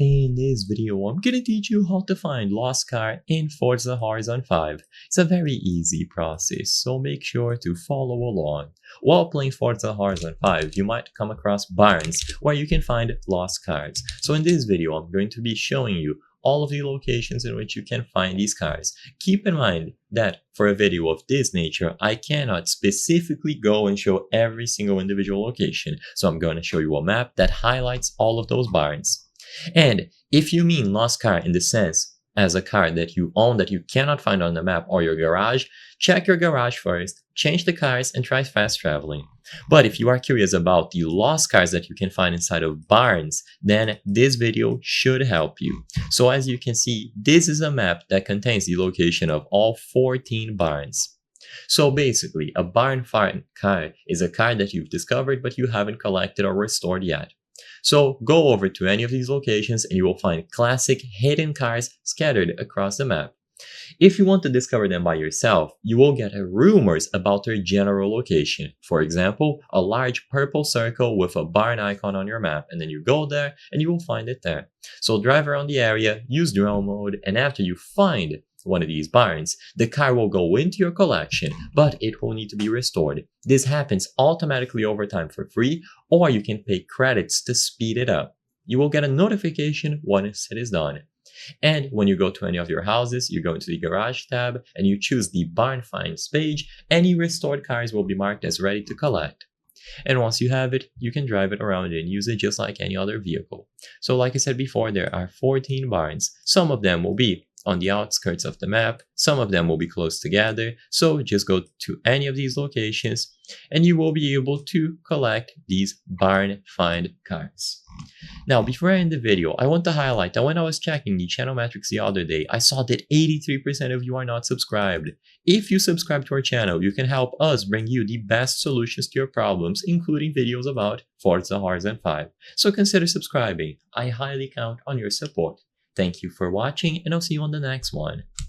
In this video, I'm gonna teach you how to find lost car in Forza Horizon 5. It's a very easy process, so make sure to follow along. While playing Forza Horizon 5, you might come across barns where you can find lost cars. So in this video, I'm going to be showing you all of the locations in which you can find these cars. Keep in mind that for a video of this nature, I cannot specifically go and show every single individual location. So I'm going to show you a map that highlights all of those barns. And if you mean lost car in the sense as a car that you own that you cannot find on the map or your garage, check your garage first, change the cars, and try fast traveling. But if you are curious about the lost cars that you can find inside of barns, then this video should help you. So as you can see, this is a map that contains the location of all 14 barns. So basically, a barn find car is a car that you've discovered but you haven't collected or restored yet. So go over to any of these locations and you will find classic hidden cars scattered across the map. If you want to discover them by yourself, you will get rumors about their general location. For example, a large purple circle with a barn icon on your map, and then you go there and you will find it there. So drive around the area, use drone mode, and after you find one of these barns, the car will go into your collection, but it will need to be restored. This happens automatically over time for free, or you can pay credits to speed it up. You will get a notification once it is done. And when you go to any of your houses, you go into the garage tab and you choose the barn finds page, any restored cars will be marked as ready to collect. And once you have it, you can drive it around and use it just like any other vehicle. So like I said before, there are 14 barns. Some of them will be on the outskirts of the map, some of them will be close together, so just go to any of these locations and you will be able to collect these barn find cars. Now, before I end the video, I want to highlight that when I was checking the channel metrics the other day, I saw that 83% of you are not subscribed. If you subscribe to our channel, you can help us bring you the best solutions to your problems, including videos about Forza Horizon 5. So consider subscribing. I highly count on your support. Thank you for watching, and I'll see you on the next one.